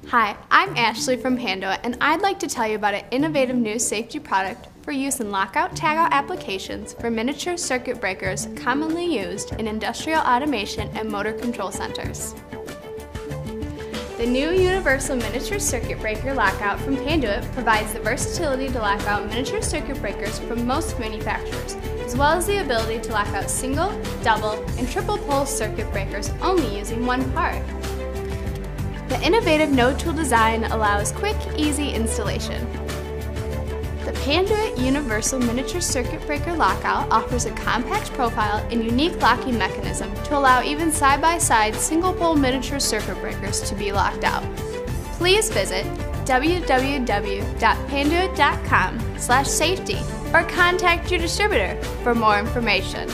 Hi, I'm Ashley from Panduit, and I'd like to tell you about an innovative new safety product for use in lockout tagout applications for miniature circuit breakers commonly used in industrial automation and motor control centers. The new universal miniature circuit breaker lockout from Panduit provides the versatility to lock out miniature circuit breakers from most manufacturers, as well as the ability to lock out single, double, and triple pole circuit breakers only using one part. The innovative no-tool design allows quick, easy installation. The Panduit Universal Miniature Circuit Breaker Lockout offers a compact profile and unique locking mechanism to allow even side-by-side single-pole miniature circuit breakers to be locked out. Please visit www.panduit.com/safety or contact your distributor for more information.